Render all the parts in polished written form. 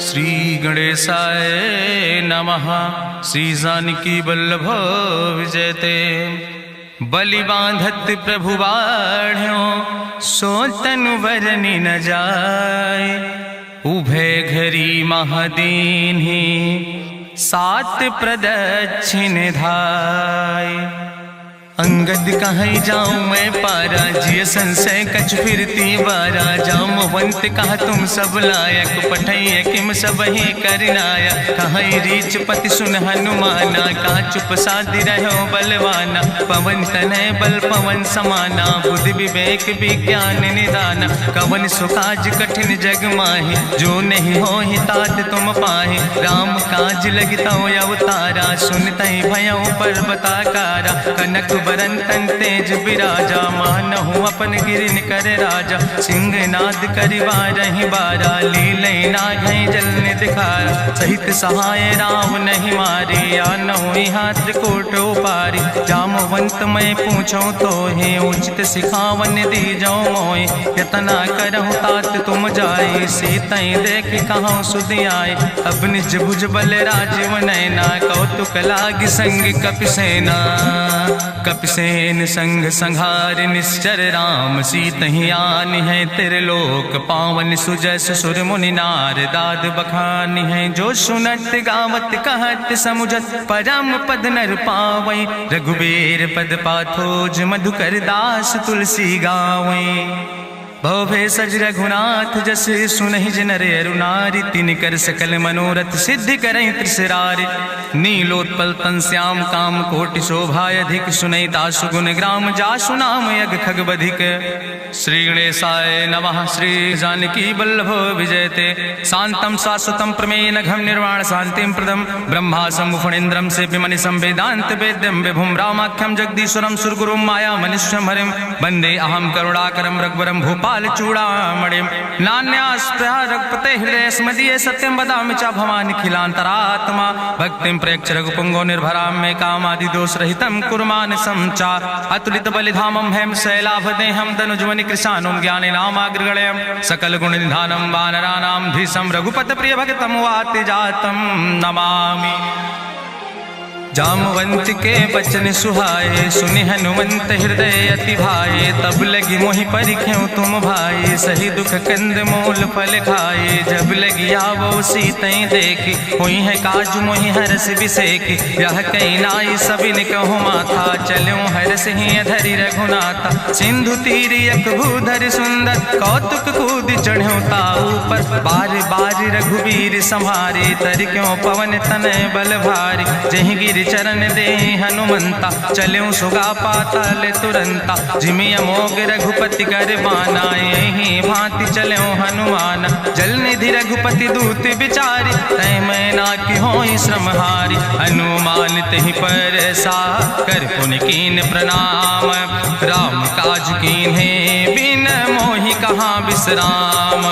श्री गणेशाय नमः। श्री जानकी वल्लभ विजयते। बलि बांधत प्रभु बाढ़ो सो तनु बरनि न जाय। उभय घरी महादीन्हि सात प्रदक्षिण धाय। अंगद कहीं जाऊं मैं पारा जिय संशय कछ फिरती बारा। जामवंत कहा तुम सब लायक पठैय किम सब ही करनाया। कहीं रीच पति सुन हनुमाना कहा चुप साधि रहो बलवाना। पवन तनय बल पवन समाना बुद्धि विवेक विज्ञान निदाना। कवन सुकाज कठिन जग माहि जो नहीं हो ही तात तुम पाहि। राम काज लगितो अवतारा सुनतहि भयउ पर्वताकारा। कनक बरन तन तेज बिराजा मानहु अपन गिरिन कर राजा। सिंह नाद करिवारहि बारा लीलै नागहि जल दिखारा। सहित सहाय राम नहीं मारे आनहु यहाँ त्रिकूट उपारी। जामवंत मैं पूछो तो हे उचित सिखावन दीजो मोय। यतना करहु तात तुम जाए सीतई देख कहूँ सुधि आए। अब निज भुज बल राजीव नैना कौतुक लाग संग कपिसेना। कपिसेन संग संहार निश्चर राम सीतहि आनि है त्रिलोक पावन। सुजस सुर मुनि नार दाद बखानि है। जो सुनत गावत कहत समुझत परम पद नर पावै। रघुबीर पद पाथोज मधुकर दास तुलसी गावै। भवभय सज रघुनाथ जस सुनहि नर अरु नारी। तिन कर सकल मनोरथ सिद्धि करहि त्रिसरारि। नीलोत्पल तन श्याम काम कोटि शोभाय अधिक। सुनहि दासु गुण ग्राम जासु नाम यज्ञ खग बधिक। श्री गणेशाय नमः। श्री जानकी वल्लभ विजयते। शांतम शाश्वतम प्रमेय घम निर्वाण शांतिम प्रदम। ब्रह्मा शंभु फणीन्द्रम से विमनि संवेदांत वेद्यम विभुम रामाख्यम जगदीश्वरम सुरगुरुम माया मनुष्यम हरिम। वंदे अहम करुणाकरम रघुवरम भूपाल चूड़ामणिम। नान्यास्पृहा रघुपते हृदय स्मदीय सत्यम वदामि च भवानि खिलांतरात्मा। भक्तिम प्रयच्छ रघुपुंगो निर्भराम मे कामादि दोष रहितम कुर्मान समचा। अतुलित बलिधामम हेम शैलाभदेहम दनुजवनि कृशानुम ज्ञानि नामाग्रगण्यम। सकल गुण निधानम वानराणाम धीसम रघुपत प्रिय भक्तम वाति जातम नमामि। जामवंत के बचन सुहाए सुनि हनुमंत हृदय अति भाए। तब लगी मोहि परिख्यो तुम भाई सही दुख कंद मूल फल खाए। जब लगी आवो सीतई देखी हुई है काज मोहि हरस बिसेखी। यह कई नाई सबिन कहु माथा चलो हरस ही धरि रघुनाथा। सिंधु तीर यक भूधर सुंदर कौतुक कूद चढ़्यो ताऊ पर। बार बार रघुवीर संहारे तर क्यों पवन तनय बल भारी। जहि गिर चरण दे हनुमंता चलो सुगा पाताल तुरंता। जिमि अमोघ रघुपति कर बाना यही भांति चलो हनुमाना। जल निधि रघुपति दूत बिचारी तय मैना की होई श्रमहारी। हनुमान तहि पर सा कर पुनि कीन प्रणाम। राम काज कीन्हे बिन मोहि कहाँ विश्राम।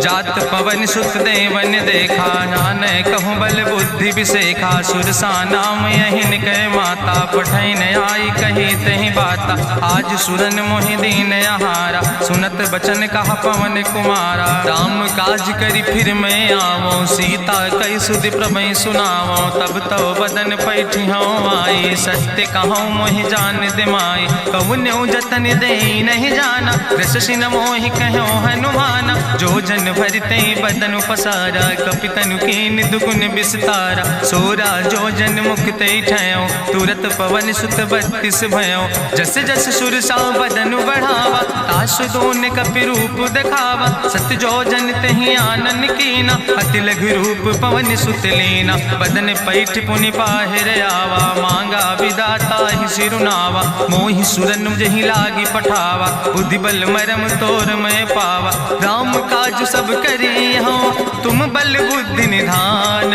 जात पवन सुत देवन देखा नान कहूँ बल बुद्धि विसेखा। सुरसा नाम यहिन कह माता पठैन आई कही तहि बाता। आज सुरन मोहि दीन आहारा सुनत बचन कहा पवन कुमारा। राम काज करी फिर मैं आवो सीता कई सुधि प्रभु सुनावो। तब तो बदन पैठी हूँ आई सत्य कहूँ मोहि जान दिमाई। कहुन्यु जतन दे नहीं जाना रससिन मोहि कहो हनुमाना। जो जन भरते बदन पसारा कपितनु कीन दुगुन विस्तारा। सोरा जो जन मुक्ते ठयो तुरत पवन सुत 32 भयो। जस जस सुरसा बदन बढ़ावा तासु दोन कपि रूप दिखावा। सत्य जो जन तहि आनन कीना अति लघु रूप पवन सुत लीना। बदन पैठ पुनि पाहिर आवा मांगा विदाता ही सिरुनावा। मोहि सुरन जहि लागी पठावा बुद्धि बल मरम तोर मैं पावा। राम काज सब करी हो तुम बल बुद्धि निधान।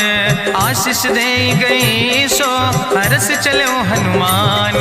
आशीष दे गई सो हरस चलो हनुमान।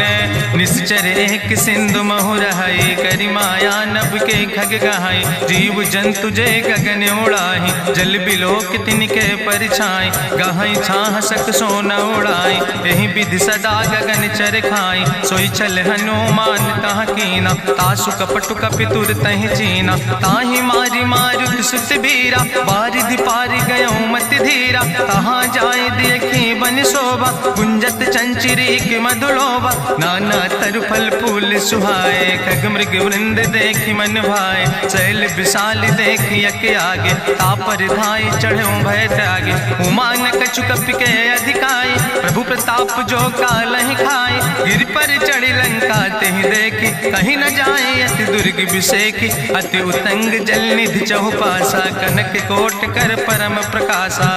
निश्चर एक सिंधु महु रहाई करी माया नभ के खग गहाई। जीव जंतु जय गगन उड़ाही जल बिलोक तिनके परिछाई। गहाई छाह सक सोन उड़ाई यही विधि सदा गगन चर खाई। सोई चल हनुमान तह कीना तासु कपटु कपि तुर तहि चीना। दीना। ताहि मारी मारुत सुत बीरा, बारिधि पारि गयो मत धीरा। कहाँ जाए देखी बन शोभा, गुंजत चंचरीक मधुलोभा। नाना तरु फल फूल सुहाए, खग मृग वृंद देखी मन भाए। शैल विशाल देखी यके आगे, तापर धाय चढ़ो भय त्यागे। उमान कछु कपि के अधिकाई, प्रभु प्रताप जो कालहि खाए। गिर पर चढ़ी लंका तेहि देखी, कहीं न जाए अति दुर्ग विषेखी। अति उतंग जल निधि चहुपासा, कनक कोट कर परम प्रकाशा।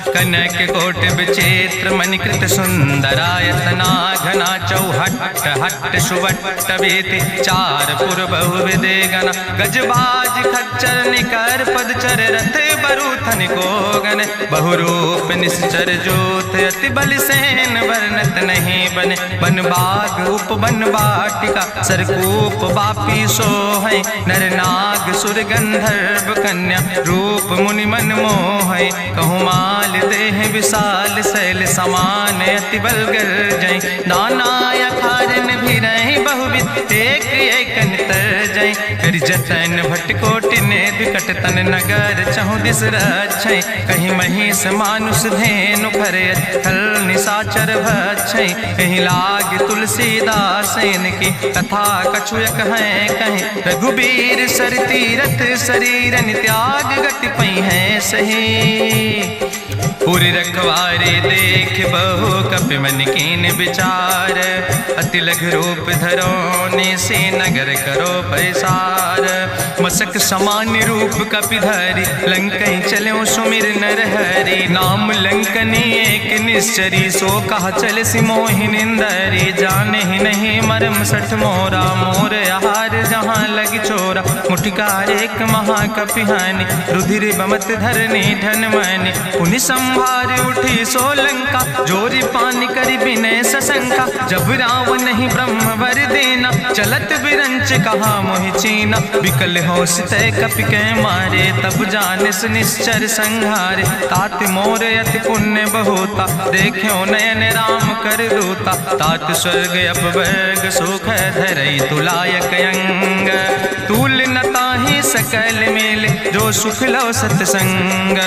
कनक कोट विचित्र मणिकृत सुंदरायतना, घना चौहट्ट हट्ट सुवट्ट वेति। चार पुर बहुविधे गण, गजबाज खच्चर निकर पदचर। रथ बरूथन को गण, बहुरूप निश्चर जोत। अति बल सेन वर्णत नहीं बने, बन बाग उप बन बाटिका। सरकूप बापी सोहै, नर नाग सुर गंधर्व कन्या। रूप मुनि मन मोहै, कहूँ माल देह विशाल। शैल समान अति बल गर्जै, नाना अखारन भी रही बहुविध। एक एक नितर जय, कर जतन भट कोटि नेद। कटतन नगर चहु दिस रक्षै, कहीं महिष मानुष धेनु खरे। खल निशाचर भक्षै, कहीं लाग तुलसीदास इनकी। कथा कछुयक है कहीं, रघुबीर सर तीरथ शरीरन त्याग। गति पई है सही, पुर रखवारे देख बहु कपि मन कीन विचार। अति लघु रूप धरोने से नगर करो पैसार। मसक समान रूप कपि धरि, लंकै चलो सुमिर नर हरि। नाम लंकनी एक निश्चरी, सो कहा चल सि मोहि निंदरी। जाने ही नहीं मरम सठ मोरा, मोर आहार जहाँ लग चोरा। मुठिकार एक महाकपि हानि, रुधिर बमत धरनी धन मनि। पुनि संभार उठी सोलंका, जोरी पानी करी विनय सशंका। जब रावण नहीं ब्रह्म वर देना, चलत बिरंच कहा मोहि चीना। विकल होश तय कपि के मारे, तब जानिस निश्चर संहारे। तात मोर अति पुण्य बहुता, देखो नयन राम कर दूता। तात स्वर्ग अपवर्ग सुख धरई, तुलायक अंग। तूल न ताहि सकल मेल, जो सुख लो सतसंग।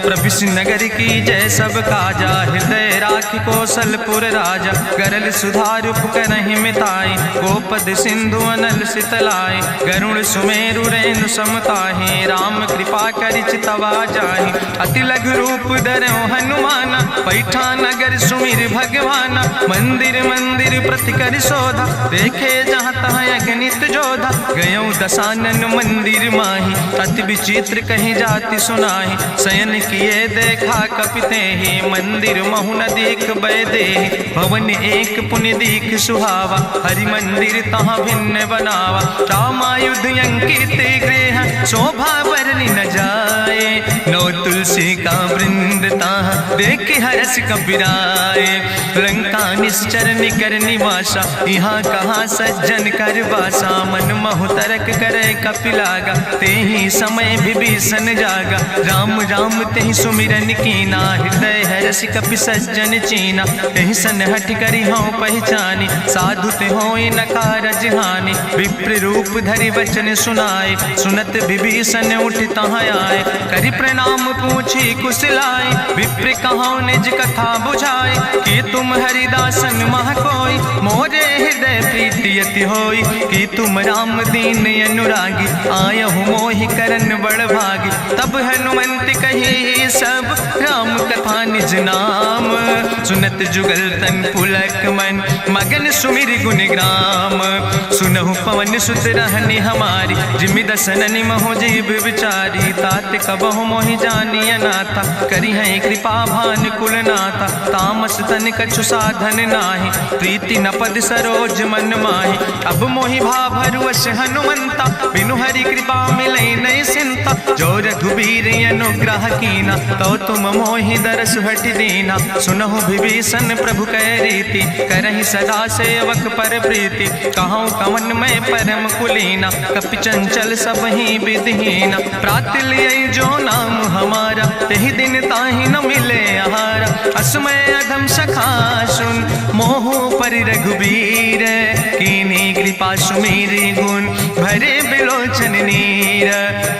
प्रभिस नगर की जय सब काजा, हृदय राखि कौशलपुर राजा। गरल सुधार उपकरहि मिताई, गोपद सिंधु अनल सितलाई। गरुण सुमेरु रेणु समताहि, राम कृपा करि चितवा जाहि। अति लघु रूप धरौ हनुमाना, पैठा नगर सुमिर भगवाना। मंदिर मंदिर प्रति कर शोधा, देखे जहाँ तहाँ अगणित जोधा। गयो दशानन मंदिर माही, अति विचित्र कहीं जाति सुनाही। शयन किए देखा कपि तेहि, मंदिर महु न देख बैदेहि। भवन एक पुनि दीख सुहावा, हरि मंदिर तहाँ भिन्न बनावा। रामायुध अंकित गृह, शोभा बरनि न जाए। नौ तुलसी का वृंद ताहाँ, देख हरस कबीराए। लंका निश्चर निकर निवासा, यहाँ कहाँ सज्जन कर वासा। मन महु तरक करे कपिलागा, तेहि समय विभीषण जागा। राम राम तेहि सुमिरन कीना, हृदय हरस कपि सज्जन चीना। एहि सन हठ करि हऊँ पहचानी, साधु ते होई न कारज हानि। विप्र रूप धरि वचन सुनाए, सुनत विभीषण उठ तहाँ आए। करि प्रणाम पूछी कुशलाए, विप्र कहौं निज कथा बुझाए। कि तुम हरिदासन मह कोई, मोरे हृदय प्रीति अति होई। कि तुम राम दीन अनुरागी, आयहु मोहि करन बड़ भागी। तब हनुमंत कही सब, राम कथा निज नाम। सुनत जुगल तन पुलक मन, मगन सुमिर गुण ग्राम। सुनहु पवन सुत रहनी हमारी, जिमि दसननि महो जीव विचारी। तात कबहु मोहि जानी अनाथा, करी है कृपा भान कुल नाथा। तामस तन कछु साधन नाही, प्रीति न पद सरोज मन माही। अब मोहि भाभरुवश हनुमंता, बिनु हरि कृपा मिलै नहीं सिंता। जो रघुबीर अनुग्रह कीना, तो तुम मोहि दरस हट दीना। सुनहु विभीषण प्रभु कै रीति, करहि सदा सेवक पर प्रीति। कहूँ कवन मैं परम कुलीना, कपि चंचल सब ही विधिहीना। प्रात लियै जो नाम हमारा, तेहि दिन ताहि न मिले आहारा। असमय अधम सखा सुन, मोहु पर रघुबीर, कीनी कृपा सुमेरी गुण भरे बिलोचन नीर।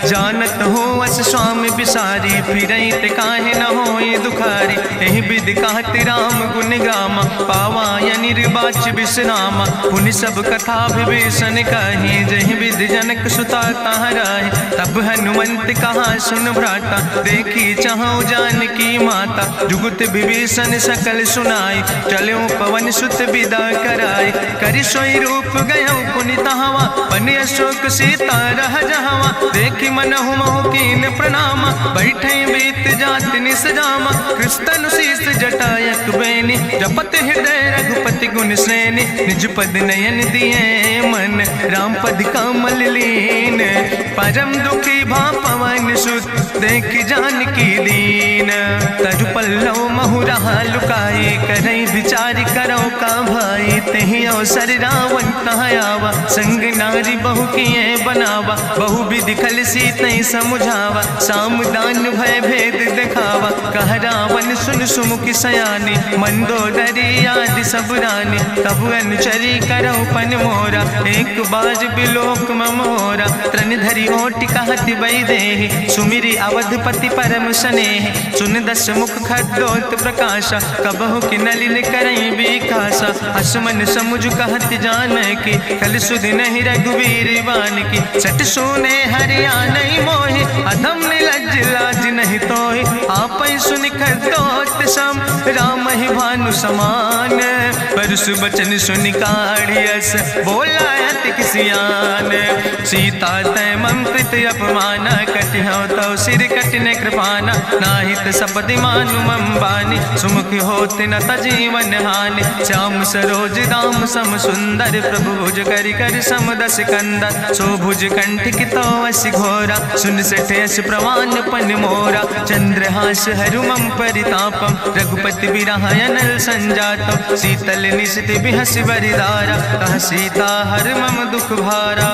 जानत हो अस स्वामी बिसारी, फिरई ते काहे न होए दुखारी। एहि विधि कहत राम गुण गामा, पावा या निर्बाच विश्रामा। पुनि सब कथा विभीषण कही, जहि विधि जनक सुता कहाँ राहि। तब हनुमंत कहा सुन भ्राता, देखी चाहु जानकी माता। जुगुत विभीषण सकल सुनाई, चलो पवन सुत विदा कराई। करि सोई रूप गयो पुनि तहवा, बन अशोक सीता रह जहवा। देखी मनहु मोह कीन प्रणामा, बैठे बीत जात निस जामा। कृष्ण शीस जटायक बेनी, जपत हृदय रघुपति गुण श्रेणी। निज पद नयन दिए मन, राम पद कमल लीन। परम दुखी भा पवन सुत, देख जानकी दीन। तजु पल्लव महु रहा लुकाई, करई विचार करो का भाई। तेहि अवसर रावण तहाँ आवा, संग नारी बहु किए बनावा। बहु विधि खल सीतई समुझावा, साम दान भय भेद दिखावा। कह रावण सुन सुमुखी सयानी, मंदोदरी आदि सब रानी। तब अनुचरी करो पन मोरा, एक बाज बिलोक ममोरा। त्रन धरि ओट कहत बई देहि, सुमिरी अवधपति परम स्नेह। सुन दस मुख खद्दोत प्रकाशा, कबहु कि नलिन करई बिकासा। असमन समुझ कहत जानकी, कल सुधि नहीं रघुवीर बान की। सट सुने हरियाणई मोहि, अधम निलज्ज लाज नहीं तोहि। आपै सुनि खद्दोत सम, राम ही भानु समान। परसु बचन सुनि काढ़ियस, बोला अति किसियान। सीता तै मम कृत अपमाना, कटिहौ तौ सिर कटिन कृपाना। नाहित सपदि मानु मम बानी, सुमुख होत न तजीवन हानि। श्याम सरोज दाम सम सुंदर, प्रभु भुज करि कर सम दस कंदर। सो भुज कंठ कितो अस घोरा, सुन सठे अस प्रवान पन मोरा। चंद्रहास हरु मम परितापम, रघुपति बिरह अनल संजातम। शीतल निशित बिहसि बरिदारा, कह सीता हर मम दुख भारा।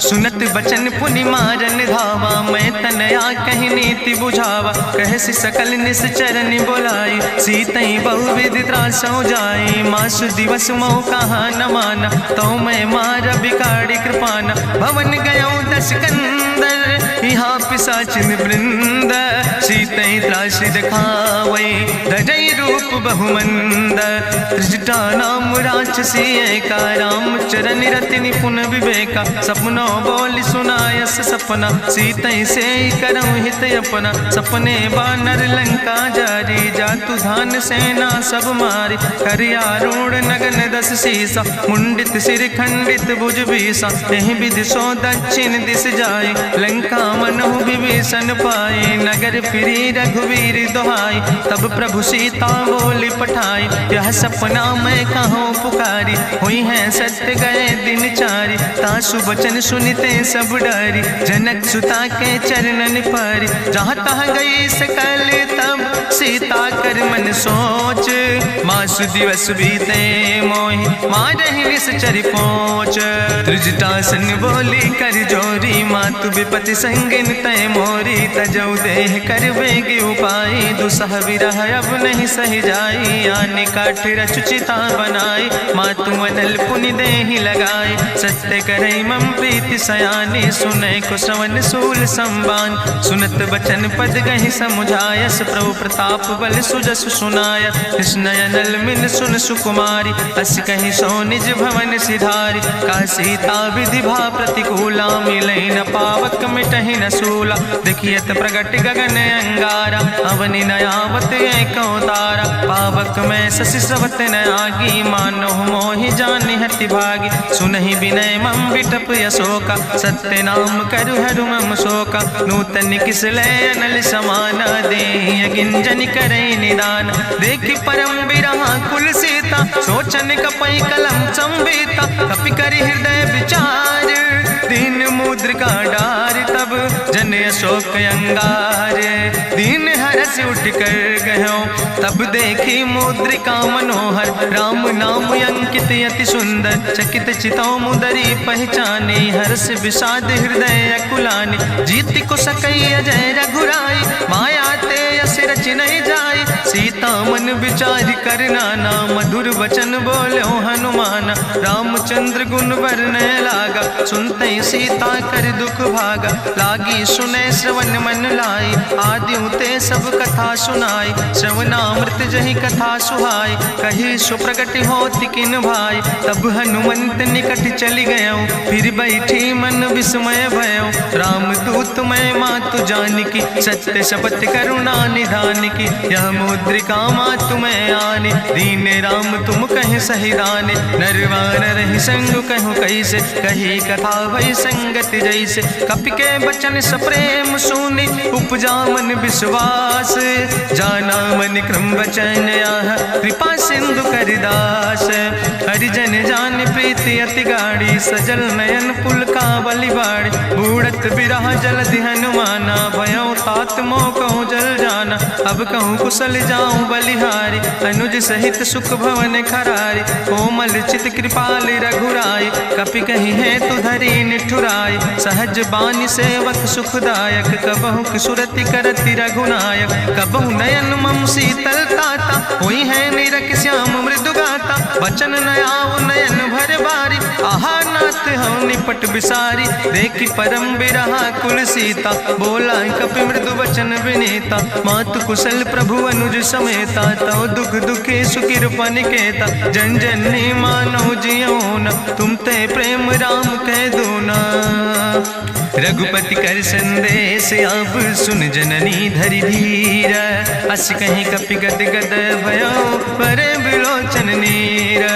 सुनत बचन पुनि मारन धावा, मैं तनया कहि नीति बुझावा। कहसि सकल निश्चरनि बोलाई, सीतई बहुविधि त्रासौ जाई। मासु दिवस मोह कहा न माना, तो मैं मार बिगाड़ी कृपाना। भवन गयो दस कंदर, यहाँ पिशाचिन वृंद। सीतई त्रास दिखावै, धजई रूप बहुमंद। त्रिजटा नाम राक्षसी एका, राम चरण रति निपुण विवेका। सपनो बोल सुनायस सपना, सीतई से करऊँ हित अपना। सपने बानर लंका जारी, जातु धान सेना सब मारी। करियारूढ़ नगन दस सीसा, मुंडित सिर खंडित भुज बीसा। एहि विधि सो दक्षिण दिस जाई, लंका मनहु विभीषण पाई। नगर फिरी रघुवीर दोहाई, तब प्रभु सीता बोली पठाई। यह सपना मैं कहूँ पुकारी, हुई है सत्य गए दिन चारी। तासु वचन सुनिते सब डरी, जनक सुता के चरणन परी। जहाँ तहाँ गई सकल तब, सीता कर मन सोच। मासु दिवस बीते मोहि, मारहि निश्चर पहुँच। त्रिजटासन बोली कर जोरी, मातु विपति संगिन तय मोरी। तजौ देह कर बेग उपाय, दुसह विरह अब नहीं सही जाई। आने काठ रचुचिता बनाई, मातु अनल पुनि देहि लगाई। सत्य करई मम प्रीति सयानी, सुनै कुशवन सूल संबान। सुनत बचन पद गहि समुझायस, प्रभु प्रताप बल सुजस सुनाय। कृष्णयनल मिन सुन सुकुमारी, अस कहि सो निज भवन सिधारी। का सीता विधि भा प्रतिकूला, मिलई न पावक मिटहि न सूला। देखियत प्रगट गगन अंगारा, अवनि नयावत एक तारा। पावक में शशि सवत न आगी, मानो मोहि जानि हति भागी। सुनहि विनय मम विटप यशोका, सत्य नाम करु हरु मम शोका। नूतन किसलय अनल समाना, देहि गिंजन करई निदान। देखि परम बिरहा कुल सीता, सोचन कपई कलम संवेता। कपि करि हृदय विचार, दीन मुद्रिका डार। तब जन अशोक अंगार, दीन हरस उठ कर गयो। तब देखी मुद्रिका मनोहर, राम नाम अंकित अति सुंदर। चकित चितौ मुदरी पहचाने, हर्ष विषाद हृदय अकुलानी। जीत को सकई अजय रघुराई, माया ते यस रच नहीं जाई। सीता मन मन विचार कर नाना, मधुर वचन बोलो हनुमान। रामचंद्र गुण वर्णय लागा, सुनते सीता कर दुख भागा। लागी सुने श्रवण मन लाई, आदिउ ते सब कथा सुनाई। श्रवणामृत जहि कथा सुहाई, कही सुप्रगट होति किन भाई। तब हनुमंत निकट चली गयो, फिर बैठी मन विस्मय भयो। रामदूत मैं मातु जानकी, सत्य शपथ करुणा निधान की। यह मुद्रिका मातु मैं आने, दीन राम तुम कह सही दाने। नरवान रही संग कहूँ कैसे, कही कथा भई संगत जैसे। कपि के बचन सप्रेम सुनि, उपजा मन विश्वास। जाना मन क्रम वचन आह, कृपा सिंधु करिदास। हरिजन जान प्रीति अति गाढ़ी, सजल नयन पुलकावली बाड़ी। बूढ़त बिरह जलधि हनुमाना, भयो तात मोह कहूँ जल जाना। अब कहूँ कुशल जाऊँ बलिहारी, अनुज सहित सुख भवन खरारी। कोमल चित कृपाल रघुराई, कपि कही है तु धरी निठुराई। सहज बानी सेवक सुखदायक, कबहु सुरति करति रघुनायक। कबहु नयन मम शीतल ताता, हुई है निरख श्याम मृदु गाता। बचन नयाव नयन भर बारी, आहा नाथ हूँ निपट बिसारी। देखी परम बिरहा कुल सीता, बोला कपि मृदु वचन विनीता। मातु कुशल प्रभु अनुज समेता, तव दुख दुखी सुखिरपा निकेता। जन जननी मानो जियोना, तुम ते प्रेम राम कह दूना। रघुपति कर संदेश अब सुन जननी धरि धीर। अस कहीं कपि गद गद भयो, परे बिलोचन नीर।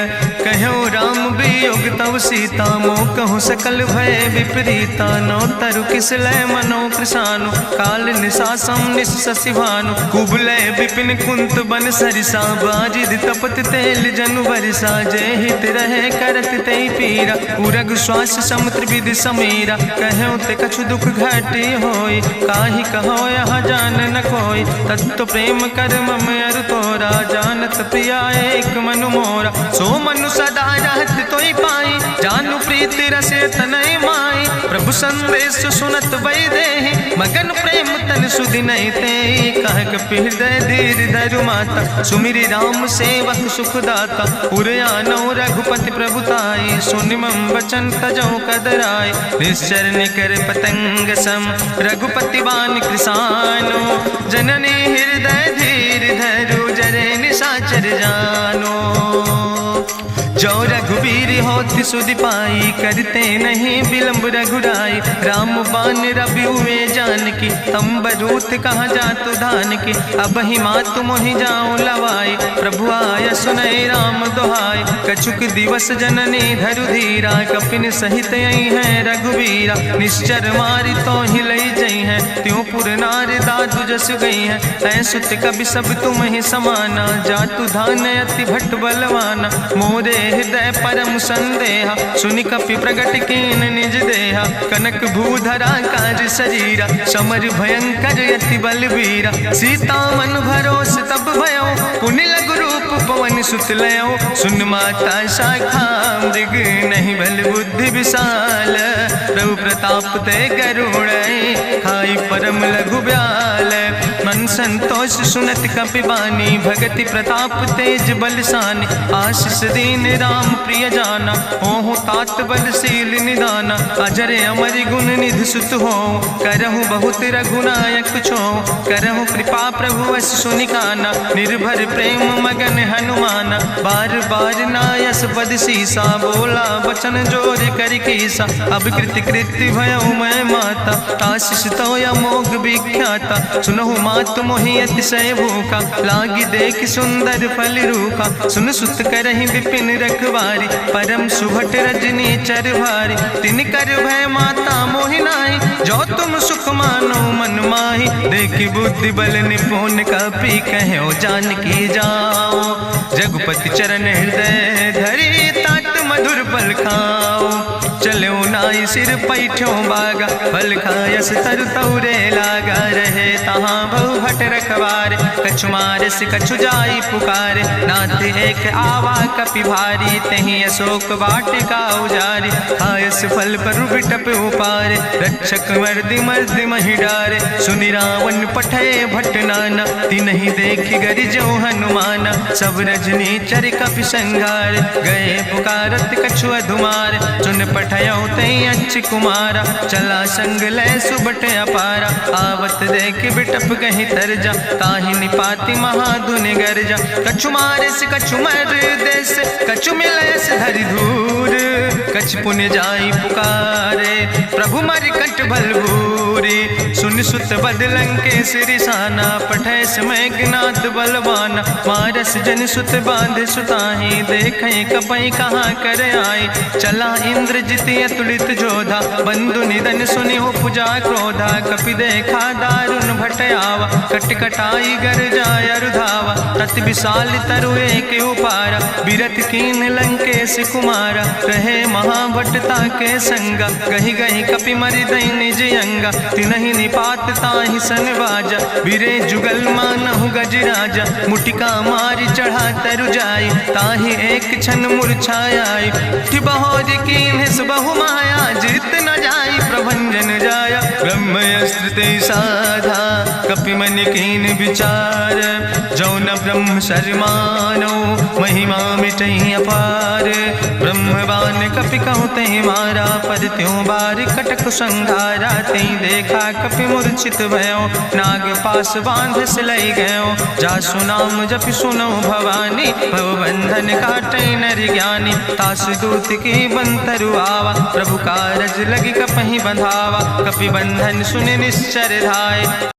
कहो राम वियोग तव सीता, मोह कहूँ सकल भय विपरीता। नौ तरु किस लय मनो कृशानु, काल निशासम निशि भानु। कुबलय विपिन कुंत बन सरिसा, बाजिद तपत तेल जनु बरिसा। जय हित रहे करत ते पीरा, उरग श्वास समुद्र विधि समीरा। कहो ते कछु दुख घटी होई, काहि कहो यह जान न कोई। तत्व प्रेम कर मम अरु तोरा, जानत प्रिया एक मनु मोरा। सो मनु सदा रहत तोई पाई, जानु प्रीति रसे तनय माई। प्रभु संदेश सुनत वै देहि, मगन प्रेम तन सुधि नहीं तेहि। कह कपि हृदय धीर धरु माता, सुमिरि राम सेवक सुखदाता। उरयानो रघुपति प्रभुताई, सुनि मम वचन तजौ कदराय। निश्चर निकर पतंग सम, रघुपति बान कृसानो। जननी हृदय धीर धरु, जरे निशाचर जानो। जो रघुवीर होति सुधि पाई, करते नहीं विलंब रघुराई। राम बान रवि हुए जानकी, तंबरूथ कहाँ जातु धान की। अब ही मातु मोहि जाऊँ लवाई, प्रभु आय सुनय राम दुहाई। कछुक दिवस जननी धरु धीरा, कपिन सहित यही है रघुवीरा। निश्चर मारि तो ही लई जई है, त्यों पुर नार दादु जस गई है। ऐसुत कवि सब तुम ही समाना, जातु धान अति भट बलवाना। मोरे हृदय परम संदेहा, सुनि कपि प्रगट कीन निज देहा। कनक भूधरा काज शरीरा, समर भयंकर यति बलवीरा। सीता मन भरोस तब भयो, पुनि लघु रूप पवन सुत लयो। सुन माता शाखा मृग, नहीं बल बुद्धि विशाल। प्रभु प्रताप ते करुणै, खाई परम लघु ब्याल। मन संतोष सुनत कपि बानी, भगति प्रताप तेज बलसानी। आशीष दीन राम प्रिय जाना, ओहु तात बलशील निदाना। अजर अमर गुण निधि सुत हो, करहु बहुत रघुनायक छो। करहु कृपा प्रभु अस सुनिकाना, निर्भर प्रेम मगन हनुमाना। बार बार नायस पद सीसा, बोला वचन जोर कर कीसा। अब कृति कृति भयो मैं माता, आशीष तो अमोघ विख्याता। सुनहु मातु मोहि अतिशय भूखा, लागी देख सुंदर फल रूखा। सुन सुत करहि विपिन रखवारी, परम सुभट रजनी चर भारी। तिन कर भय माता मोहि नाहि, जो तुम सुख मानो मन माहि। देखि बुद्धि बल निपुण कपि कहो जानकी जाओ। जगुपति चरण हृदय धरि, तात मधुर फल खाओ। चलो नाई सिर पैठों बागा, फल खायस तरु तौरे लागा। रहे तहाँ बहु भट रखवारे, कछु मारस कछु जाई पुकारे, नाथ एक आवा कपि भारी, तहीं अशोक वाटिका उजारी, खायस फल पर बिटप उपारे, रक्षक मर्दि मर्दि महि डारे, सुनि रावण पठय भट नाना, तिन्हि देखि गरिजौ हनुमाना, सब रजनी चर कपि संघार, गए पुकारत कछु अधुमार, चुन पठयौ तई अच्छ कुमारा, चला संग लय सुबट अपारा, आवत देख बिटप कहीं तरजा, ताहि निपाति महाधुन गरजा, कछु मारिस कछु मर देस, कछु मिलस धरि धूर, कछ पुण्य जाई पुकारे, प्रभु मरि कंठ बलभूरी, सुन सुत बदलंग के सिरिसाना, पठय समय ज्ञात बलवाना, मारस जन सुत बांध सुताही, देखें कपई कहाँ कर आई, चला इंद्रजित अतुलित जोधा, बंधु निधन सुनि उपजा क्रोधा, कपि देखा दारुण भटयावा, कट कटाई गर जाय रुधावा, तत विशाल तरु एक उपारा, बिरत कीन लंकेश कुमारा, रहे महाभटता के संगा, गहि गहि कपि मरि दई निज अंगा, तिनहि निपात ताहि सन बाजा, बिरे जुगल मानहु गजराजा, मुटिका मारि चढ़ा तरु जाई, ताहि एक क्षण मूर्छाई, बहोज कीन्हिस बहु माया, जीत न जाई प्रभंजन जाया, ब्रह्मयस्त्र ते साधा, कपि मन कीन विचार, जौन ब्रह्म शर्मानो, महिमा मिटई अपार, ब्रह्मवान कपि कहु तहि मारा, पद त्यों बार कटक संघारा, तई देखा कपि मूर्छित भयो, नाग पास बांध सिलई गयो, जासु नाम जपि सुनो भवानी, भवबंधन काटई नर ज्ञानी, तास दूत की बंतरु आवा, प्रभु कारज लगी कपहि बंधावा, कपि बंधन सुनि निश्चर धाय।